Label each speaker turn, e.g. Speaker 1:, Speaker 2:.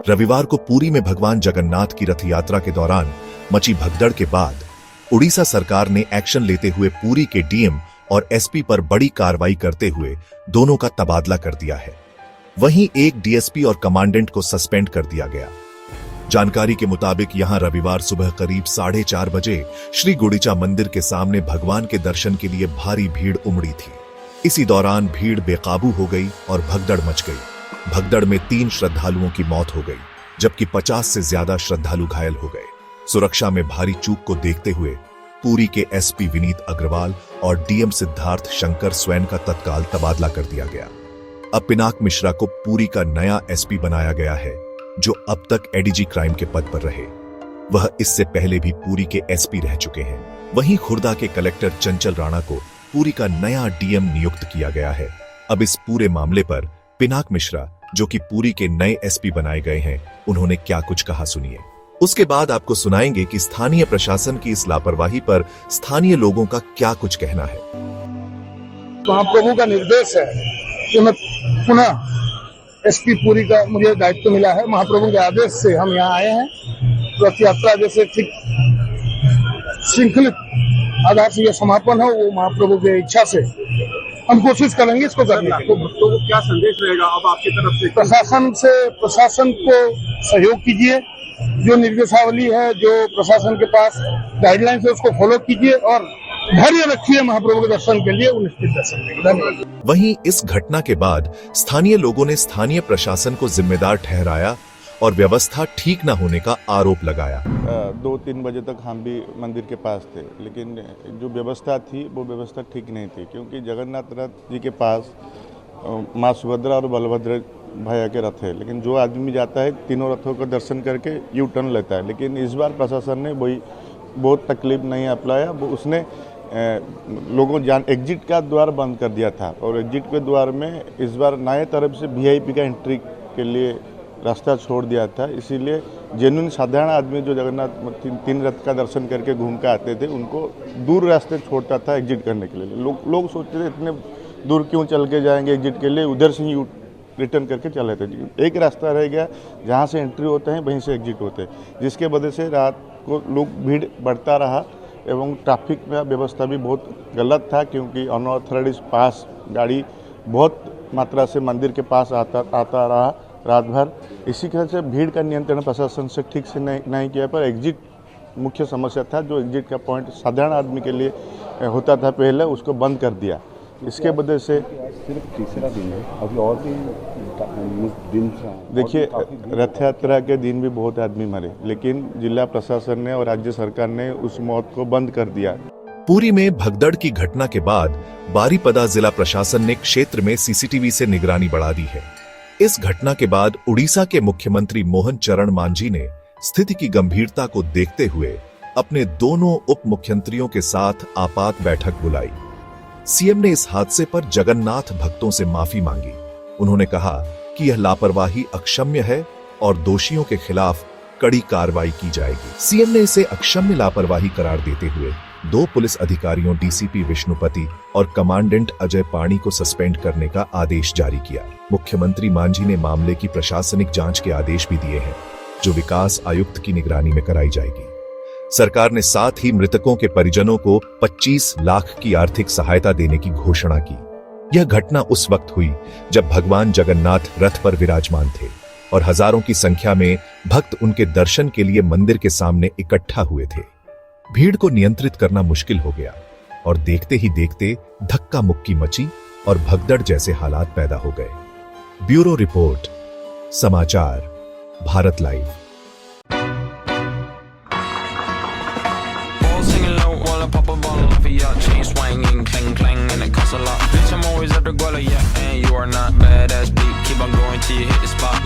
Speaker 1: रविवार को पुरी में भगवान जगन्नाथ की रथ यात्रा के दौरान मची भगदड़ के बाद उड़ीसा सरकार ने एक्शन लेते हुए पुरी के डीएम और एसपी पर बड़ी कार्रवाई करते हुए दोनों का तबादला कर दिया है। वहीं एक डीएसपी और कमांडेंट को सस्पेंड कर दिया गया। जानकारी के मुताबिक यहां रविवार सुबह करीब 4:30 बजे श्री गुंडीचा मंदिर के सामने भगवान के दर्शन के लिए भारी भीड़ उमड़ी थी। इसी दौरान भीड़ बेकाबू हो गई और भगदड़ मच गई। भगदड़ में 3 श्रद्धालुओं की मौत हो गई, जबकि 50 से ज्यादा श्रद्धालु घायल हो गए। सुरक्षा में भारी चूक को देखते हुए पुरी के एसपी विनीत अग्रवाल और डीएम सिद्धार्थ शंकर स्वैन का तत्काल तबादला कर दिया गया। अब पिनाक मिश्रा को पुरी का नया एसपी बनाया गया है, जो अब तक एडीजी क्राइम के पद पर रहे। वह इससे पहले भी पुरी के एसपी रह चुके हैं। वहीं खुर्दा के कलेक्टर चंचल राणा को पुरी का नया डीएम नियुक्त किया गया है। अब इस पूरे मामले पर पिनाक मिश्रा, जो कि पुरी के नए एसपी बनाए गए हैं, उन्होंने क्या कुछ कहा, सुनिए। उसके बाद आपको सुनाएंगे कि स्थानीय प्रशासन की इस लापरवाही पर स्थानीय लोगों का क्या कुछ कहना है।
Speaker 2: महाप्रभु का निर्देश है कि मैं पुनः एसपी पुरी का मुझे दायित्व मिला है। महाप्रभु के आदेश से हम यहाँ आए हैं। रथ यात्रा जैसे ठीक श्रृंखलित आधार से यह समापन हो, वो महाप्रभु की इच्छा से हम कोशिश करेंगे इसको करने की।
Speaker 3: तो भक्तों को क्या संदेश रहेगा अब आपकी तरफ से?
Speaker 2: प्रशासन को सहयोग कीजिए। जो निर्देशावली है, जो प्रशासन के पास गाइडलाइंस है, उसको फॉलो कीजिए और धैर्य रखिए। महाप्रभु के दर्शन के लिए निश्चित दर्शन देंगे। धन्यवाद।
Speaker 1: वहीं इस घटना के बाद स्थानीय लोगों ने स्थानीय प्रशासन को जिम्मेदार ठहराया और व्यवस्था ठीक न होने का आरोप लगाया।
Speaker 4: 2-3 बजे तक हम भी मंदिर के पास थे, लेकिन जो व्यवस्था थी वो व्यवस्था ठीक नहीं थी, क्योंकि जगन्नाथ रथ जी के पास माँ सुभद्रा और बलभद्र भैया के रथ है। लेकिन जो आदमी जाता है तीनों रथों का दर्शन करके यू टर्न लेता है। लेकिन इस बार प्रशासन ने वही बहुत तकलीफ नहीं अपनाया। उसने लोगों एग्जिट का द्वार बंद कर दिया था और एग्जिट के द्वार में इस बार नए तरफ से वीआईपी का एंट्री के लिए रास्ता छोड़ दिया था। इसीलिए जेन्युइन साधारण आदमी जो जगन्नाथ 3 रथ का दर्शन करके घूम के आते थे, उनको दूर रास्ते छोड़ता था एग्जिट करने के लिए। लोग सोचते थे इतने दूर क्यों चल के जाएंगे एग्जिट के लिए, उधर से ही रिटर्न करके चले थे। एक रास्ता रह गया जहाँ से एंट्री होते हैं वहीं से एग्जिट होते हैं, जिसके वजह से रात को लोग भीड़ बढ़ता रहा एवं ट्रैफिक में व्यवस्था भी बहुत गलत था, क्योंकि अनऑथराइज्ड पास गाड़ी बहुत मात्रा से मंदिर के पास आता रहा रात भर। इसी तरह से भीड़ का नियंत्रण प्रशासन से ठीक से नहीं किया, पर एग्जिट मुख्य समस्या था। जो एग्जिट का पॉइंट साधारण आदमी के लिए होता था पहले, उसको बंद कर दिया। इसके वजह से
Speaker 5: सिर्फ तीसरा दिन है, अभी और भी दिन
Speaker 4: देखिए, रथ यात्रा के दिन भी बहुत आदमी मरे, लेकिन जिला प्रशासन ने और राज्य सरकार ने उस मौत को बंद कर दिया।
Speaker 1: पुरी में भगदड़ की घटना के बाद बारीपदा जिला प्रशासन ने क्षेत्र में सीसीटीवी से निगरानी बढ़ा दी है। इस घटना के बाद उड़ीसा के मुख्यमंत्री मोहन चरण मांझी ने स्थिति की गंभीरता को देखते हुए अपने दोनों उप मुख्यमंत्रियों के साथ आपात बैठक बुलाई। सीएम ने इस हादसे पर जगन्नाथ भक्तों से माफी मांगी। उन्होंने कहा कि यह लापरवाही अक्षम्य है और दोषियों के खिलाफ कड़ी कार्रवाई की जाएगी। सीएम ने इसे अक्षम्य लापरवाही करार देते हुए 2 पुलिस अधिकारियों डीसीपी विष्णुपति और कमांडेंट अजय पाणी को सस्पेंड करने का आदेश जारी किया। मुख्यमंत्री मांझी ने मामले की प्रशासनिक जांच के आदेश भी दिए हैं, जो विकास आयुक्त की निगरानी में कराई जाएगी। सरकार ने साथ ही मृतकों के परिजनों को 25 लाख की आर्थिक सहायता देने की घोषणा की। यह घटना उस वक्त हुई जब भगवान जगन्नाथ रथ पर विराजमान थे और हजारों की संख्या में भक्त उनके दर्शन के लिए मंदिर के सामने इकट्ठा हुए थे। भीड़ को नियंत्रित करना मुश्किल हो गया और देखते ही देखते धक्का मुक्की मची और भगदड़ जैसे हालात पैदा हो गए। ब्यूरो रिपोर्ट, समाचार Bharat live.
Speaker 6: Pop a bottle off of your chain swinging, clang clang, and it costs a lot. Bitch, I'm always at the guala, yeah, and you are not badass beat. Keep on going till you hit the spot.